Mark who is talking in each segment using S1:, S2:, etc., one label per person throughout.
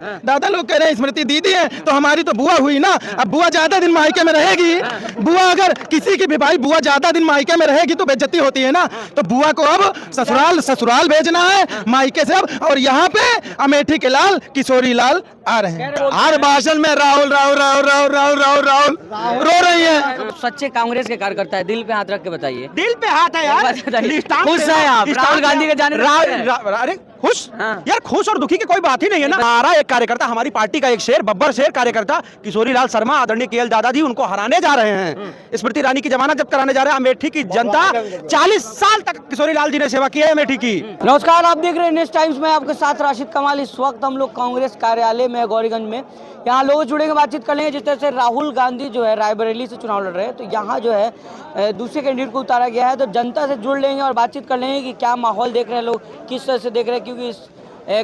S1: दादा लोग कह रहे हैं स्मृति दीदी है तो हमारी तो बुआ हुई ना। अब बुआ ज्यादा दिन मायके में रहेगी, बुआ अगर किसी की भी भाई बुआ ज्यादा दिन मायके में रहेगी तो बेइज्जती होती है ना। तो बुआ को अब ससुराल भेजना है मायके से अब। और यहाँ पे अमेठी के लाल किशोरी लाल आ रहे हैं। हर भाषण में राहुल राहुल राहुल राहुल राहुल राहुल राहुल रो रही है।
S2: सच्चे कांग्रेस के कार्यकर्ता है, दिल पे हाथ रख के बताइए।
S1: दिल पे हाथ है यार।
S2: खुश है आप राहुल गांधी के जाने?
S1: अरे खुश यार, खुश और दुखी की कोई बात ही नहीं है ना। हमारा एक कार्यकर्ता, हमारी पार्टी का एक शेर, बब्बर शेर कार्यकर्ता किशोरी लाल शर्मा, आदरणीय केएल दादाजी उनको हराने जा रहे हैं। स्मृति ईरानी की जमानत जब्त कराने जा रहे हैं। अमेठी की जनता 40 साल तक किशोरी लाल जी ने सेवा की है अमेठी की।
S2: नमस्कार, आप देख रहे हैं न्यूज़ टाइम्स में, आपके साथ राशिद कमाल। इस वक्त हम लोग कांग्रेस कार्यालय में गौरीगंज में, यहाँ लोग जुड़ेंगे, बातचीत कर लेंगे। जिस तरह से राहुल गांधी जो है रायबरेली से चुनाव लड़ रहे हैं, तो यहाँ जो है दूसरे कैंडिडेट को उतारा गया है। तो जनता से जुड़ लेंगे और बातचीत कर लेंगे कि क्या माहौल देख रहे हैं लोग, किस तरह से देख रहे हैं। क्योंकि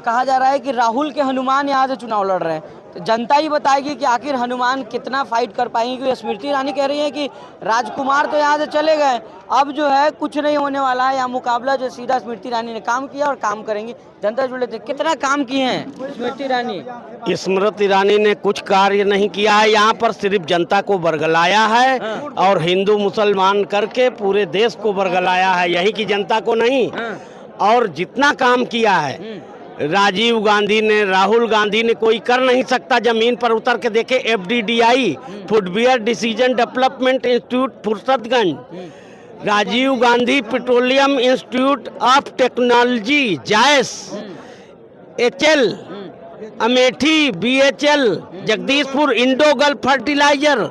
S2: कहा जा रहा है कि राहुल के हनुमान यहाँ से चुनाव लड़ रहे हैं, तो जनता ही बताएगी कि आखिर हनुमान कितना फाइट कर पाएंगे। क्योंकि स्मृति ईरानी कह रही है कि राजकुमार तो यहाँ से चले गए, अब जो है कुछ नहीं होने वाला है। यहाँ मुकाबला जो सीधा स्मृति ईरानी ने काम किया और काम करेंगे। जनता जुड़ लेते, कितना काम किए हैं स्मृति ईरानी?
S3: स्मृति ईरानी ने कुछ कार्य नहीं किया है, यहाँ पर सिर्फ जनता को बरगलाया है और हिंदू मुसलमान करके पूरे देश को बरगलाया है, यही की जनता को नहीं। और जितना काम किया है राजीव गांधी ने, राहुल गांधी ने कोई कर नहीं सकता। जमीन पर उतर के देखे। FDDI footwear decision development institute Fursatganj, Rajiv Gandhi petroleum institute of technology Jais, HL Amethi, BHL Jagdishpur, Indo Gulf fertilizer,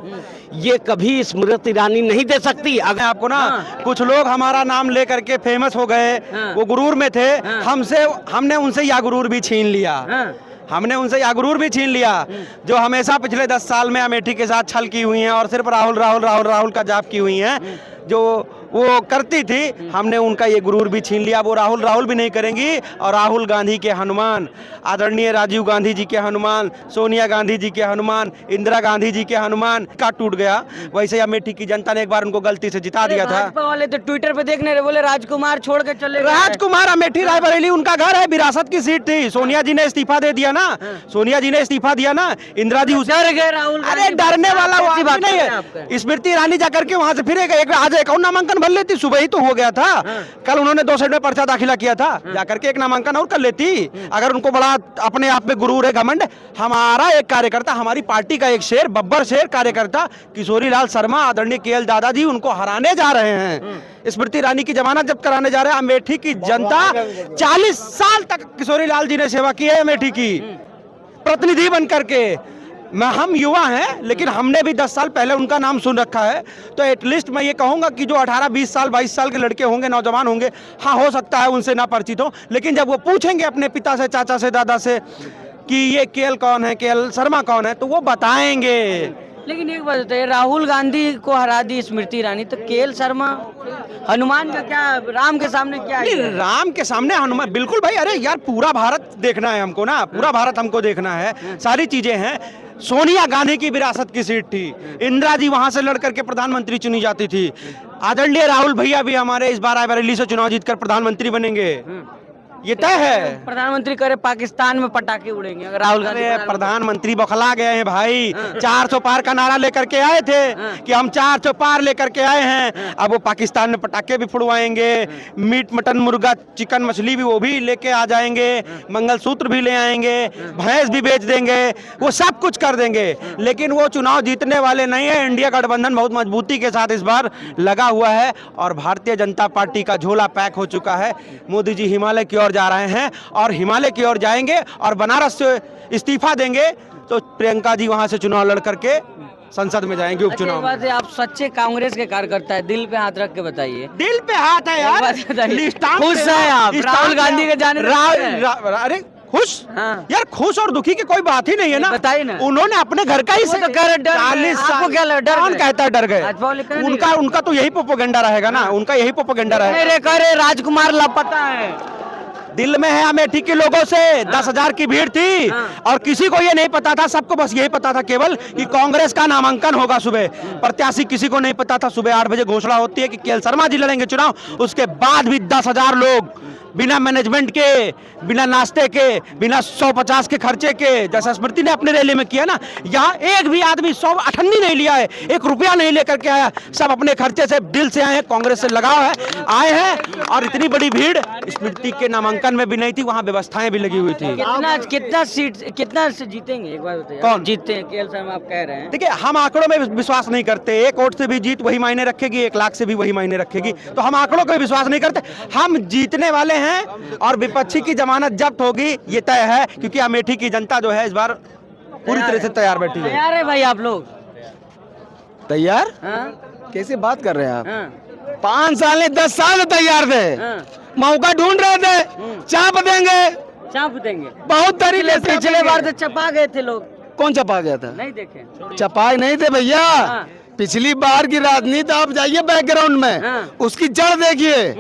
S3: ये कभी स्मृति ईरानी नहीं दे सकती।
S1: अगर आपको ना कुछ लोग हमारा नाम लेकर के फेमस हो गए, वो गुरूर में थे, हमने उनसे यह गुरूर भी छीन लिया। हमने उनसे यह गुरूर भी छीन लिया जो हमेशा पिछले 10 साल में अमेठी के साथ छल की हुई हैं और सिर्फ राहुल राहुल राहुल राहुल का जाप की हुई हैं, जो वो करती थी। हमने उनका ये गुरूर भी छीन लिया। वो राहुल राहुल भी नहीं करेंगी। और राहुल गांधी के हनुमान, आदरणीय राजीव गांधी जी के हनुमान, सोनिया गांधी जी के हनुमान, इंदिरा गांधी जी के हनुमान का टूट गया। वैसे अमेठी की जनता ने एक बार उनको गलती से जिता दिया था।
S2: भाजपा वाले तो ट्विटर पे देखने रहे, बोले राजकुमार छोड़ के चले गए।
S1: राजकुमार अमेठी रायबरेली उनका घर है, विरासत की सीट थी। सोनिया जी ने इस्तीफा दे दिया ना, सोनिया जी ने इस्तीफा दिया ना, इंदिरा जी
S2: डर गए राहुल।
S1: अरे डरने वाला वो बात नहीं है। स्मृति ईरानी जाकर के वहां से फिर आज एक और नामांकन भर लेती। सुबह ही तो हो गया था, कल उन्होंने 2 साइड में पर्चा दाखिला किया था, जाकर के एक नामांकन और कर लेती। अगर उनको बड़ा अपने आप में गुरूर है, घमंड। हमारा एक कार्यकर्ता, हमारी पार्टी का एक शेर, बब्बर शेर कार्यकर्ता किशोरी लाल शर्मा, आदरणीय केएल दादाजी उनको हराने जा रहे हैं। स्मृति ईरानी की जमानत जब्त कराने जा रहे हैं। अमेठी की जनता 40 साल तक किशोरी लाल जी ने सेवा की है अमेठी की प्रतिनिधि बन करके। हम युवा हैं, लेकिन हमने भी 10 साल पहले उनका नाम सुन रखा है। तो एटलीस्ट मैं ये कहूँगा कि जो 18, 20 साल, 22 साल के लड़के होंगे, नौजवान होंगे, हाँ हो सकता है उनसे ना परिचित हो, लेकिन जब वो पूछेंगे अपने पिता से, चाचा से, दादा से कि ये केएल कौन है, केएल शर्मा कौन है, तो वो बताएंगे।
S2: लेकिन एक बात बताइए, राहुल गांधी को हरा दी स्मृति ईरानी, तो केएल शर्मा हनुमान का क्या, राम के सामने क्या है?
S1: राम के सामने हनुमान, बिल्कुल भाई। अरे यार, पूरा भारत देखना है हमको ना, पूरा भारत हमको देखना है, सारी चीजें हैं। सोनिया गांधी की विरासत की सीट थी, इंदिरा जी वहां से लड़ करके प्रधानमंत्री चुनी जाती थी। आदरणीय राहुल भैया भी हमारे इस बार रायबरेली से चुनाव जीतकर प्रधानमंत्री बनेंगे, ये तय है।
S2: प्रधानमंत्री करे पाकिस्तान में पटाखे उड़ेंगे अगर राहुल गांधी।
S1: प्रधानमंत्री बौखला गए हैं भाई। 400 पार का नारा लेकर के आए थे कि हम 400 पार लेकर के आए हैं। अब वो पाकिस्तान में पटाखे भी फुड़वाएंगे, मीट मटन मुर्गा चिकन मछली भी वो भी लेके आ जाएंगे, मंगलसूत्र भी ले आएंगे, भैंस भी बेच देंगे, वो सब कुछ कर देंगे। लेकिन वो चुनाव जीतने वाले नहीं है। इंडिया गठबंधन बहुत मजबूती के साथ इस बार लगा हुआ है और भारतीय जनता पार्टी का झोला पैक हो चुका है। मोदी जी हिमालय की ओर जा रहे हैं और हिमालय की ओर जाएंगे और बनारस से इस्तीफा देंगे तो प्रियंका जी वहां से चुनाव लड़ करके संसद में जाएंगे उपचुनाव में।
S2: बात है, आप सच्चे कांग्रेस के कार्यकर्ता है, दिल पे हाथ रख के बताइए।
S1: दिल पे हाथ है यार।
S2: खुश है आप राहुल गांधी के जाने?
S1: अरे खुश यार, खुश और दुखी की कोई बात ही नहीं है ना।
S2: बताइए ना,
S1: उन्होंने अपने घर का ही
S2: तो 40
S1: आपको क्या डर, कौन कहता है डर गए? उनका तो यही प्रोपेगेंडा रहेगा ना, उनका यही प्रोपेगेंडा रहेगा।
S2: मेरे करे राजकुमार लापता है,
S1: दिल में है अमेठी के लोगों से। 10,000 की भीड़ थी और किसी को ये नहीं पता था, सबको बस यही पता था केवल कि कांग्रेस का नामांकन होगा सुबह। प्रत्याशी किसी को नहीं पता था। सुबह 8 बजे घोषणा होती है कि केएल शर्मा जी लड़ेंगे चुनाव, उसके बाद भी 10,000 लोग बिना मैनेजमेंट के, बिना नाश्ते के, बिना 150 के खर्चे के, जैसा स्मृति ने अपने रैली में किया ना, यहाँ एक भी आदमी 100 नहीं लिया है, 1 रुपया नहीं लेकर के आया, सब अपने खर्चे से, दिल से आए हैं, कांग्रेस से लगाव है, आए हैं। और इतनी बड़ी भीड़ स्मृति के नामांकन में भी नहीं थी, वहाँ व्यवस्थाएं भी लगी हुई थी।
S2: कितना से जीतेंगे एक बार बताइए?
S1: कौन
S2: जीतते हैं केएल शर्मा, आप कह रहे हैं?
S1: देखिए, हम आंकड़ों में विश्वास नहीं करते। 1 वोट से भी जीत वही मायने रखेगी, 1 लाख से भी वही मायने रखेगी, तो हम आंकड़ों पर विश्वास नहीं करते। हम जीतने वाले हैं और विपक्षी की जमानत जब्त होगी, ये तय है, क्योंकि अमेठी की जनता जो है इस बार पूरी तरह से तैयार बैठी है।
S2: तैयार है भाई आप लोग?
S1: तैयार?
S2: हाँ?
S1: कैसे बात कर रहे हैं आप?
S2: हाँ?
S1: 5 साल नहीं 10 साल तैयार थे,
S2: हाँ?
S1: मौका ढूंढ रहे थे, चाप देंगे,
S2: चाप देंगे।
S1: बहुत तरीके से।
S2: पिछले बार तो चपा गए थे लोग,
S1: कौन चपा गया था?
S2: नहीं देखे?
S1: चपाई नहीं थे भैया।
S2: हाँ।
S1: पिछली बार की राजनीति आप जाइए बैकग्राउंड में,
S2: हाँ।
S1: उसकी जड़ देखिए,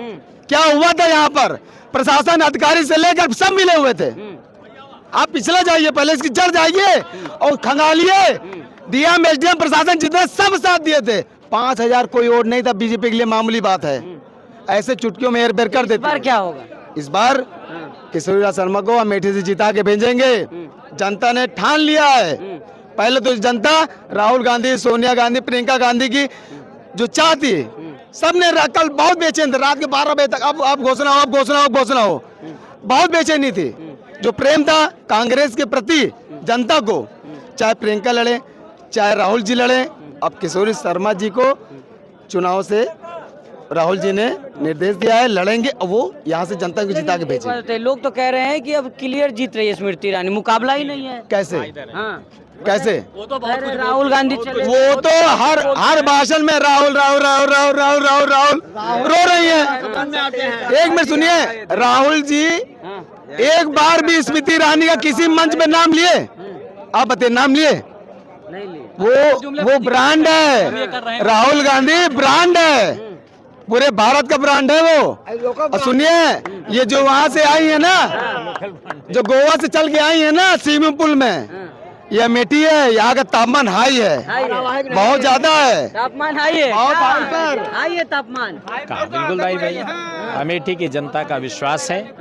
S1: क्या हुआ था यहाँ पर। प्रशासन अधिकारी से लेकर सब मिले हुए थे। आप पिछला जाइए, पहले इसकी जड़ जाइए और खंगालिए। डीएम एसडीएम प्रशासन जितने सब साथ दिए थे। 5000 कोई और नहीं था, बीजेपी के लिए मामूली बात है। ऐसे चुटकियों में एयर कर देते।
S2: इस बार क्या होगा?
S1: इस बार किशोरी शर्मा को अमेठी से जिता के भेजेंगे। जनता ने ठान लिया है। पहले तो जनता राहुल गांधी, सोनिया गांधी, प्रियंका गांधी की जो चाहती, सबने कल बहुत बेचैन थे, रात के 12 बजे तक अब घोषणा हो, अब घोषणा हो, घोषणा हो। बहुत बेचैनी थी। जो प्रेम था कांग्रेस के प्रति जनता को, चाहे प्रियंका लड़े, चाहे राहुल जी लड़े, अब किशोरी शर्मा जी को चुनाव से राहुल जी ने निर्देश दिया है, लड़ेंगे, वो यहाँ से जनता को जिता के भेजेंगे।
S2: लोग तो कह रहे हैं कि अब क्लियर जीत रही है स्मृति ईरानी, मुकाबला ही नहीं है।
S1: कैसे?
S2: हाँ,
S1: कैसे?
S2: अरे राहुल गांधी चले,
S1: वो तो हर भाषण में राहुल राहुल राहुल राहुल राहुल राहुल राहुल रो रही है। एक मिनट सुनिए, राहुल जी एक बार भी स्मृति ईरानी का किसी मंच में नाम लिए? आप बताइए, नाम लिए?
S2: नहीं लिए।
S1: वो ब्रांड है, राहुल गांधी ब्रांड है, पूरे भारत का ब्रांड है वो। और सुनिए, ये जो वहाँ से आई है ना, जो गोवा से चल के आई है ना स्विमिंग पूल में, ये अमेठी है। यहाँ का तापमान हाई है, बहुत ज्यादा है
S2: तापमान, हाई है,
S1: बहुत हाई है
S2: तापमान।
S4: बिल्कुल भाई, अमेठी की जनता का विश्वास है।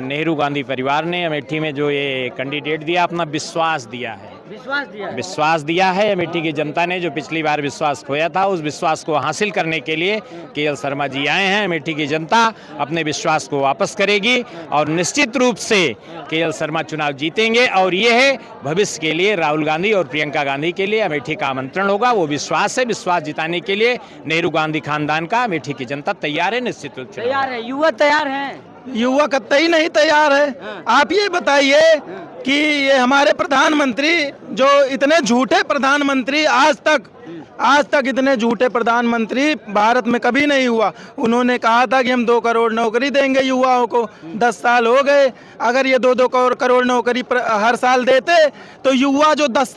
S4: नेहरू गांधी परिवार ने अमेठी में जो ये कैंडिडेट दिया, अपना विश्वास दिया है, विश्वास दिया है। अमेठी की जनता ने जो पिछली बार विश्वास खोया था, उस विश्वास को हासिल करने के लिए केएल शर्मा जी आए हैं। अमेठी की जनता अपने विश्वास को वापस करेगी और निश्चित रूप से केएल शर्मा चुनाव जीतेंगे। और ये है भविष्य के लिए राहुल गांधी और प्रियंका गांधी के लिए अमेठी का आमंत्रण होगा। वो विश्वास है, विश्वास जिताने के लिए नेहरू गांधी खानदान का अमेठी की जनता तैयार है, निश्चित रूप से
S2: तैयार है। युवा तैयार है?
S1: युवा कतई नहीं तैयार है। आप ये बताइए कि ये हमारे प्रधानमंत्री, जो इतने झूठे प्रधानमंत्री, आज तक इतने झूठे प्रधानमंत्री भारत में कभी नहीं हुआ। उन्होंने कहा था कि हम 2 करोड़ नौकरी देंगे युवाओं को, 10 साल हो गए। अगर ये 2 करोड़ नौकरी हर साल देते तो युवा जो 10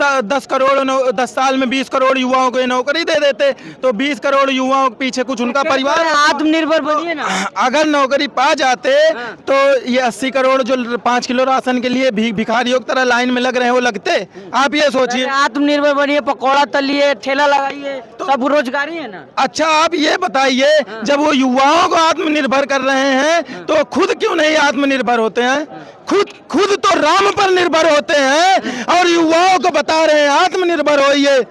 S1: साल में 20 करोड़ युवाओं को ये नौकरी दे देते, तो 20 करोड़ युवाओं के पीछे कुछ उनका परिवार
S2: आत्मनिर्भर बनिए ना।
S1: अगर नौकरी पा जाते तो ये 80 करोड़ जो 5 किलो राशन के लिए भिखारियों की तरह लाइन में लग रहे हैं, वो लगते। आप ये सोचिए,
S2: आत्मनिर्भर बनिए, पकौड़ा तलिए, ठेला लगाइए, सब रोजगारी है ना।
S1: अच्छा, आप ये बताइए, जब वो युवाओं को आत्मनिर्भर कर रहे हैं तो खुद क्यों नहीं आत्मनिर्भर होते हैं? खुद तो राम पर निर्भर होते हैं और युवाओं को बता रहे हैं आत्मनिर्भर होइए।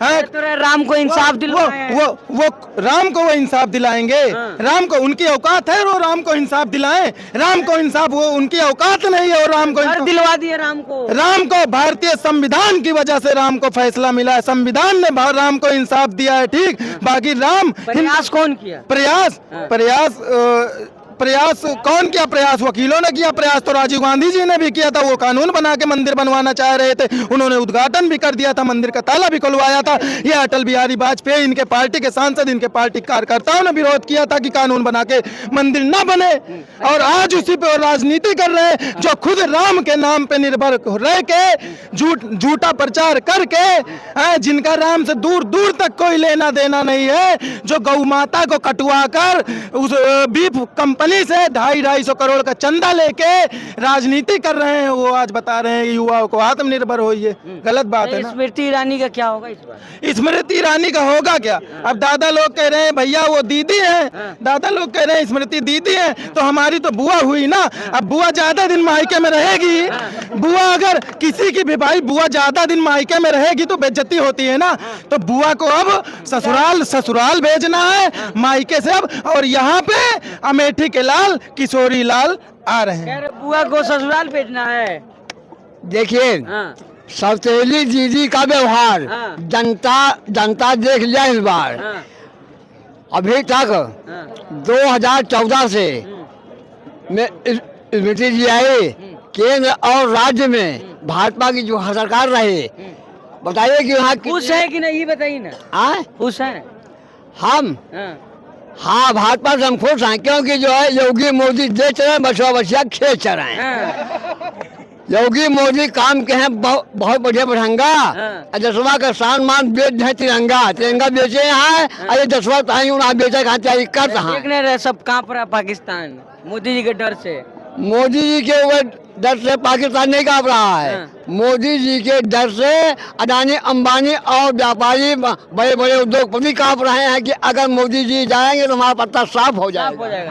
S2: तो राम को इंसाफ दिलाएं।
S1: वो राम को वो इंसाफ दिलाएंगे। राम को उनकी औकात है, वो राम को इंसाफ दिलाएं। राम को इंसाफ, वो उनकी औकात नहीं है। और राम को
S2: दिलवा दिए। राम को
S1: भारतीय संविधान की वजह से राम को फैसला मिला है। संविधान ने राम को इंसाफ दिया है, ठीक। बाकी राम
S2: प्रयास कौन किया?
S1: प्रयास कौन किया? प्रयास वकीलों ने किया। प्रयास तो राजीव गांधी जी ने भी किया था। वो कानून बना के मंदिर बनवाना चाह रहे थे, उन्होंने उद्घाटन भी कर दिया था, मंदिर का ताला भी खुलवाया था। ये अटल बिहारी वाजपेयी, इनके पार्टी के सांसद, इनके पार्टी कार्यकर्ताओं ने विरोध किया था कि कानून बना के मंदिर न बने, और आज उसी पे राजनीति कर रहे हैं, जो खुद राम के नाम पे निर्भर रह के झूठा प्रचार करके, जिनका राम से दूर दूर तक कोई लेना देना नहीं है, जो गौ माता को कटवा कर उस बीफ कंपनी
S5: दिल्ली से 250-250 करोड़ का चंदा लेके राजनीति कर रहे हैं। वो आज बता रहे हैं कि युवाओं को आत्मनिर्भर होइए, गलत बात है ना।
S2: स्मृति ईरानी का क्या होगा इस बार?
S5: स्मृति ईरानी का होगा क्या? अब दादा लोग कह रहे हैं भैया वो दीदी है, दादा लोग कह रहे हैं स्मृति दीदी है, तो हमारी तो बुआ हुई ना। अब बुआ ज्यादा दिन मायके में रहेगी, बुआ अगर किसी की भी भाई बुआ ज्यादा दिन मायके में रहेगी तो बेइज्जती होती है ना। तो बुआ को अब ससुराल भेजना है मायके से अब। और यहाँ पे अमेठी के लाल किशोरी लाल आ रहे हैं।
S2: कह रहे बुआ को ससुराल भेजना है।
S6: देखिए
S2: हाँ,
S6: सौतेली दीदी का व्यवहार
S2: हाँ।
S6: जनता देख लिया इस बार।
S2: हाँ,
S6: अभी तक
S2: हाँ,
S6: 2014 से में स्मृति जी आई, केंद्र और राज्य में भाजपा की जो सरकार रही, बताइए कि वहाँ
S2: खुश है कि नहीं, ये बताइए ना।
S6: हाँ
S2: खुश है?
S6: हम
S2: हाँ,
S6: हाँ भाजपा से हम खुश हैं, क्योंकि जो है योगी मोदी देख रहे हैं, बछुआ बछिया खेच रहे हैं।
S2: हाँ,
S6: योगी मोदी काम के हैं बहुत बढ़िया बढ़ंगा।
S2: हाँ।
S6: दसवा का शान मान बेच है तिरंगा बेचे हैं। अरे दसवा ताई उन्हें बेचे कहाँ चाहिए कर रहा।
S2: देखने रहे सब कांप रहा पाकिस्तान मोदी जी के डर से।
S6: मोदी जी के ऊपर डर से पाकिस्तान नहीं कांप रहा है।
S2: हाँ।
S6: मोदी जी के डर से अडानी अंबानी और व्यापारी बड़े बड़े उद्योगपति कांप रहे हैं कि अगर मोदी जी जाएंगे तो हमारा पत्ता साफ हो जाएगा।